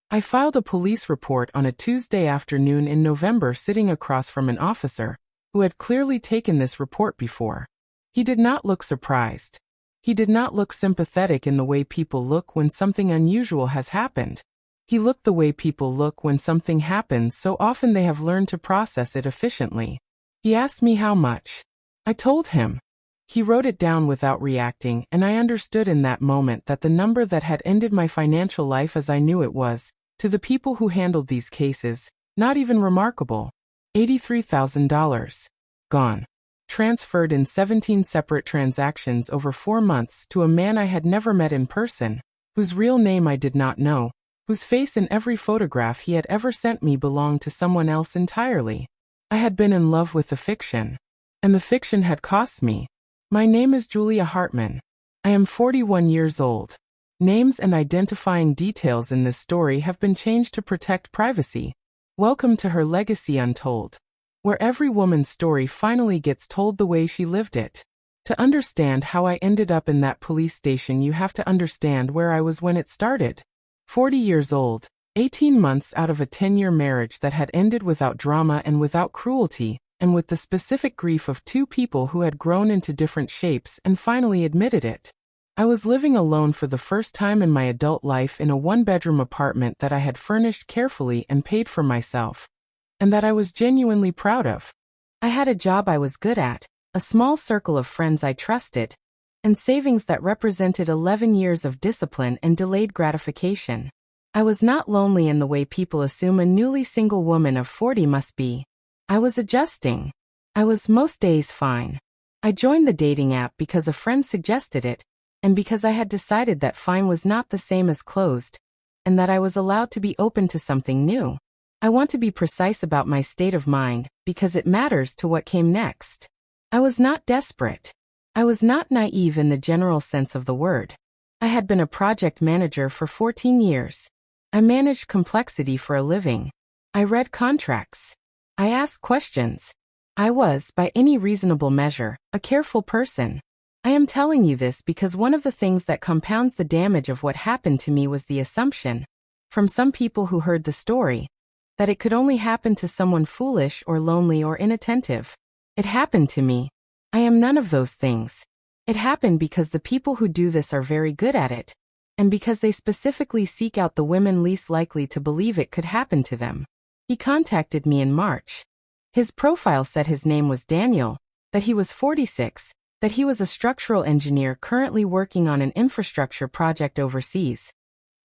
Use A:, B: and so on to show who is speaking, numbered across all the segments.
A: I filed a police report on a Tuesday afternoon in November, sitting across from an officer who had clearly taken this report before. He did not look surprised. He did not look sympathetic in the way people look when something unusual has happened. He looked the way people look when something happens so often they have learned to process it efficiently. He asked me how much. I told him. He wrote it down without reacting, and I understood in that moment that the number that had ended my financial life as I knew it was, to the people who handled these cases, not even remarkable. $83,000. Gone. Transferred in 17 separate transactions over 4 months to a man I had never met in person, whose real name I did not know, whose face in every photograph he had ever sent me belonged to someone else entirely. I had been in love with the fiction. And the fiction had cost me. My name is Julia Hartman. I am 41 years old. Names and identifying details in this story have been changed to protect privacy. Welcome to her legacy Untold, where every woman's story finally gets told the way she lived it. To understand how I ended up in that police station, you have to understand where I was when it started. 40 years old, 18 months out of a 10-year marriage that had ended without drama and without cruelty, and with the specific grief of two people who had grown into different shapes and finally admitted it. I was living alone for the first time in my adult life in a one-bedroom apartment that I had furnished carefully and paid for myself, and that I was genuinely proud of. I had a job I was good at, a small circle of friends I trusted, and savings that represented 11 years of discipline and delayed gratification. I was not lonely in the way people assume a newly single woman of 40 must be. I was adjusting. I was most days fine. I joined the dating app because a friend suggested it, and because I had decided that fine was not the same as closed, and that I was allowed to be open to something new. I want to be precise about my state of mind, because it matters to what came next. I was not desperate. I was not naive in the general sense of the word. I had been a project manager for 14 years. I managed complexity for a living. I read contracts. I asked questions. I was, by any reasonable measure, a careful person. I am telling you this because one of the things that compounds the damage of what happened to me was the assumption, from some people who heard the story, that it could only happen to someone foolish or lonely or inattentive. It happened to me. I am none of those things. It happened because the people who do this are very good at it, and because they specifically seek out the women least likely to believe it could happen to them. He contacted me in March. His profile said his name was Daniel, that he was 46, that he was a structural engineer currently working on an infrastructure project overseas.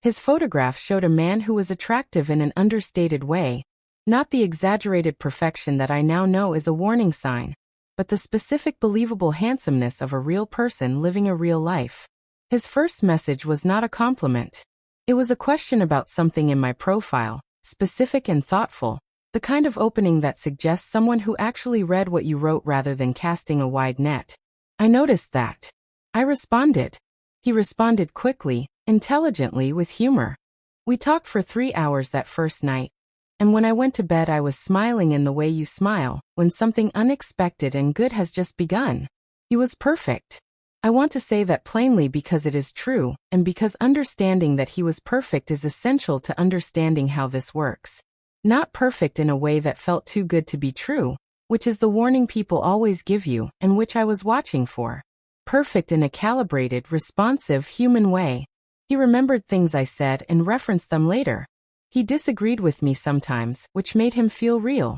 A: His photograph showed a man who was attractive in an understated way, not the exaggerated perfection that I now know is a warning sign, but the specific believable handsomeness of a real person living a real life. His first message was not a compliment. It was a question about something in my profile, specific and thoughtful, the kind of opening that suggests someone who actually read what you wrote rather than casting a wide net. I noticed that. I responded. He responded quickly, intelligently, with humor. We talked for 3 hours that first night, and when I went to bed I was smiling in the way you smile when something unexpected and good has just begun. He was perfect. I want to say that plainly because it is true, and because understanding that he was perfect is essential to understanding how this works. Not perfect in a way that felt too good to be true, which is the warning people always give you and which I was watching for. Perfect in a calibrated, responsive, human way. He remembered things I said and referenced them later. He disagreed with me sometimes, which made him feel real.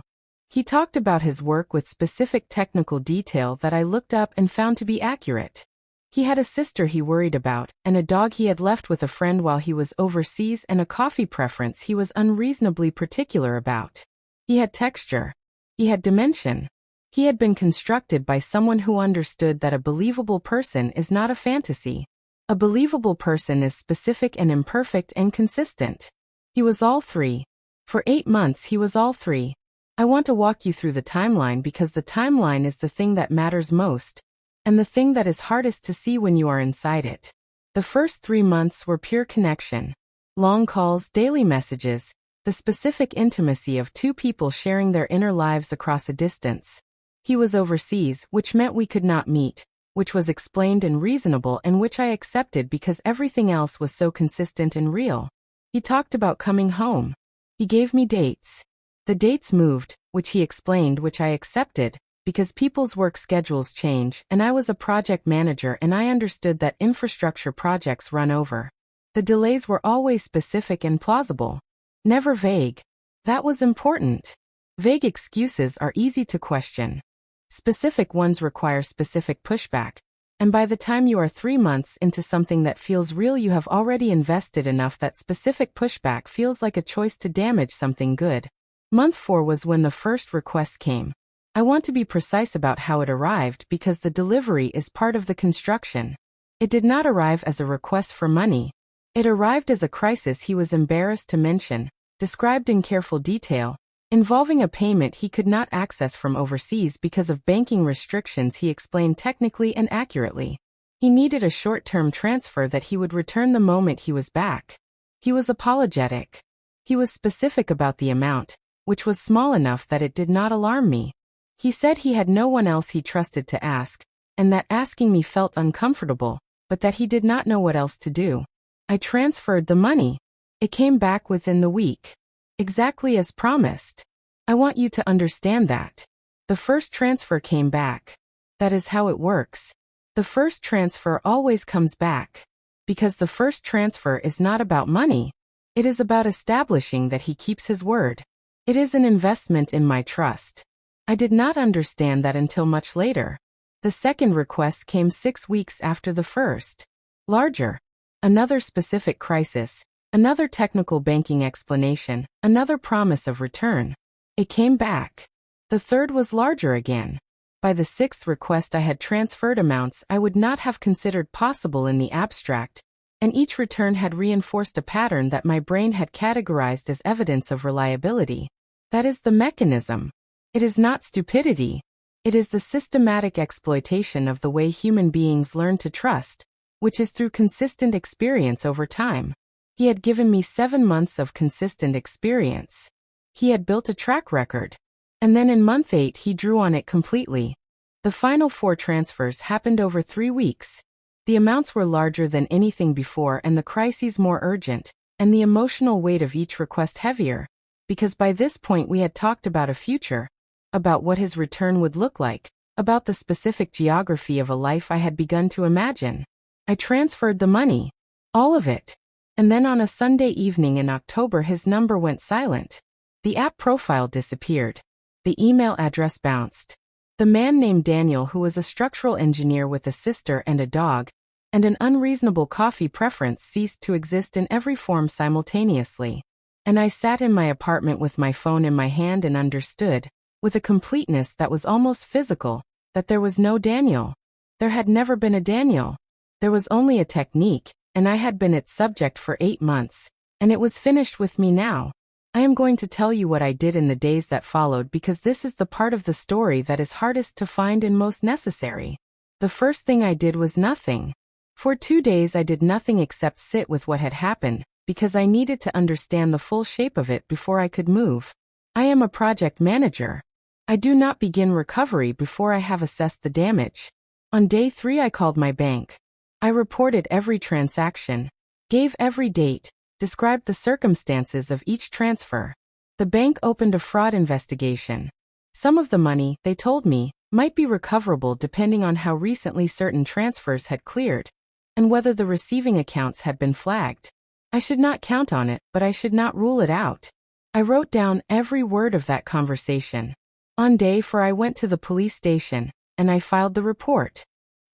A: He talked about his work with specific technical detail that I looked up and found to be accurate. He had a sister he worried about, and a dog he had left with a friend while he was overseas, and a coffee preference he was unreasonably particular about. He had texture. He had dimension. He had been constructed by someone who understood that a believable person is not a fantasy. A believable person is specific and imperfect and consistent. He was all three. For 8 months he was all three. I want to walk you through the timeline because the timeline is the thing that matters most, and the thing that is hardest to see when you are inside it. The first 3 months were pure connection. Long calls, daily messages, the specific intimacy of two people sharing their inner lives across a distance. He was overseas, which meant we could not meet, which was explained and reasonable and which I accepted because everything else was so consistent and real. He talked about coming home. He gave me dates. The dates moved, which he explained, which I accepted, because people's work schedules change, and I was a project manager and I understood that infrastructure projects run over. The delays were always specific and plausible. Never vague. That was important. Vague excuses are easy to question. Specific ones require specific pushback, and by the time you are 3 months into something that feels real, you have already invested enough that specific pushback feels like a choice to damage something good. Month 4 was when the first request came. I want to be precise about how it arrived because the delivery is part of the construction. It did not arrive as a request for money. It arrived as a crisis he was embarrassed to mention, described in careful detail, involving a payment he could not access from overseas because of banking restrictions. He explained technically and accurately. He needed a short-term transfer that he would return the moment he was back. He was apologetic. He was specific about the amount, which was small enough that it did not alarm me. He said he had no one else he trusted to ask, and that asking me felt uncomfortable, but that he did not know what else to do. I transferred the money. It came back within the week. Exactly as promised. I want you to understand that. The first transfer came back. That is how it works. The first transfer always comes back. Because the first transfer is not about money. It is about establishing that he keeps his word. It is an investment in my trust. I did not understand that until much later. The second request came 6 weeks after the first. Larger. Another specific crisis. Another technical banking explanation, another promise of return. It came back. The third was larger again. By the sixth request I had transferred amounts I would not have considered possible in the abstract, and each return had reinforced a pattern that my brain had categorized as evidence of reliability. That is the mechanism. It is not stupidity. It is the systematic exploitation of the way human beings learn to trust, which is through consistent experience over time. He had given me 7 months of consistent experience. He had built a track record. And then in month 8 he drew on it completely. The final 4 transfers happened over 3 weeks. The amounts were larger than anything before and the crises more urgent, and the emotional weight of each request heavier. Because by this point we had talked about a future, about what his return would look like, about the specific geography of a life I had begun to imagine. I transferred the money. All of it. And then on a Sunday evening in October his number went silent. The app profile disappeared. The email address bounced. The man named Daniel, who was a structural engineer with a sister and a dog, and an unreasonable coffee preference, ceased to exist in every form simultaneously. And I sat in my apartment with my phone in my hand and understood, with a completeness that was almost physical, that there was no Daniel. There had never been a Daniel. There was only a technique, and I had been its subject for 8 months, and it was finished with me now. I am going to tell you what I did in the days that followed because this is the part of the story that is hardest to find and most necessary. The first thing I did was nothing. For 2 days I did nothing except sit with what had happened, because I needed to understand the full shape of it before I could move. I am a project manager. I do not begin recovery before I have assessed the damage. On day 3 I called my bank. I reported every transaction, gave every date, described the circumstances of each transfer. The bank opened a fraud investigation. Some of the money, they told me, might be recoverable depending on how recently certain transfers had cleared, and whether the receiving accounts had been flagged. I should not count on it, but I should not rule it out. I wrote down every word of that conversation. On day 4 I went to the police station, and I filed the report.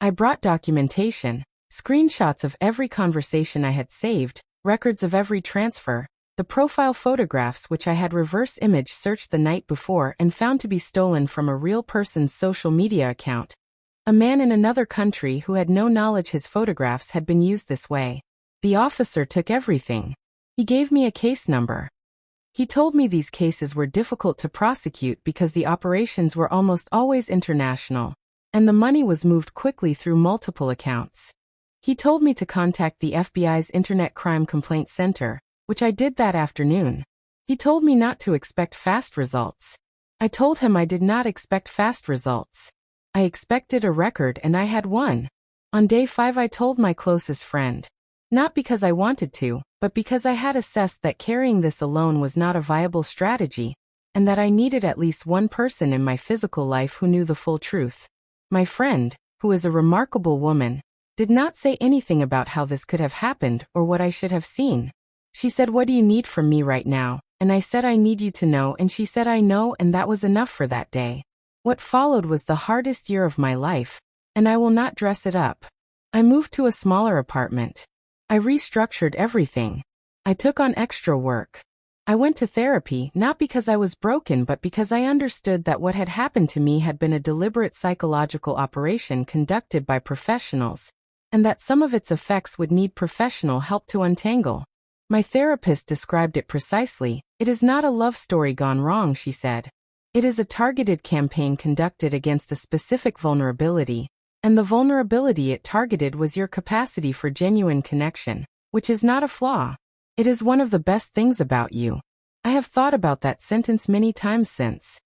A: I brought documentation, screenshots of every conversation I had saved, records of every transfer, the profile photographs which I had reverse image searched the night before and found to be stolen from a real person's social media account. A man in another country who had no knowledge his photographs had been used this way. The officer took everything. He gave me a case number. He told me these cases were difficult to prosecute because the operations were almost always international, and the money was moved quickly through multiple accounts. He told me to contact the FBI's Internet Crime Complaint Center, which I did that afternoon. He told me not to expect fast results. I told him I did not expect fast results. I expected a record and I had one. On day 5 I told my closest friend. Not because I wanted to, but because I had assessed that carrying this alone was not a viable strategy, and that I needed at least one person in my physical life who knew the full truth. My friend, who is a remarkable woman, did not say anything about how this could have happened or what I should have seen. She said, "What do you need from me right now?" And I said, "I need you to know," and she said, "I know," and that was enough for that day. What followed was the hardest year of my life, and I will not dress it up. I moved to a smaller apartment. I restructured everything. I took on extra work. I went to therapy, not because I was broken but because I understood that what had happened to me had been a deliberate psychological operation conducted by professionals, and that some of its effects would need professional help to untangle. My therapist described it precisely. "It is not a love story gone wrong," she said. "It is a targeted campaign conducted against a specific vulnerability, and the vulnerability it targeted was your capacity for genuine connection, which is not a flaw. It is one of the best things about you." I have thought about that sentence many times since.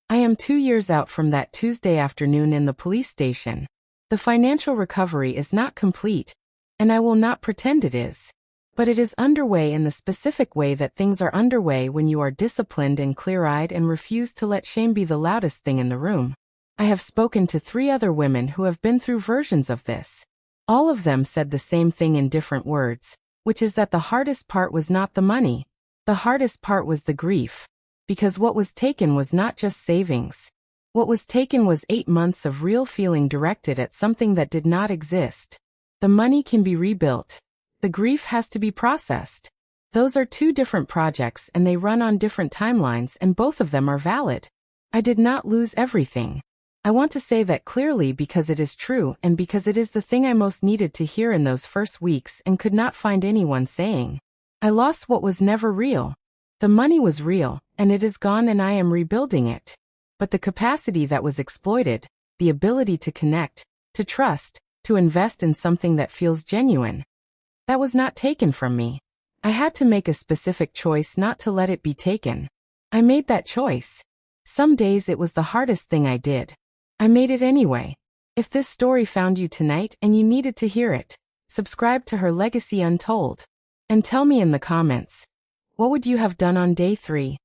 A: I am 2 years out from that Tuesday afternoon in the police station. The financial recovery is not complete, and I will not pretend it is. But it is underway in the specific way that things are underway when you are disciplined and clear-eyed and refuse to let shame be the loudest thing in the room. I have spoken to 3 other women who have been through versions of this. All of them said the same thing in different words, which is that the hardest part was not the money. The hardest part was the grief. Because what was taken was not just savings. What was taken was 8 months of real feeling directed at something that did not exist. The money can be rebuilt. The grief has to be processed. Those are 2 different projects and they run on different timelines, and both of them are valid. I did not lose everything. I want to say that clearly because it is true and because it is the thing I most needed to hear in those first weeks and could not find anyone saying. I lost what was never real. The money was real, and it is gone and I am rebuilding it. But the capacity that was exploited, the ability to connect, to trust, to invest in something that feels genuine, that was not taken from me. I had to make a specific choice not to let it be taken. I made that choice. Some days it was the hardest thing I did. I made it anyway. If this story found you tonight and you needed to hear it, subscribe to her Legacy Untold. And tell me in the comments, what would you have done on day 3?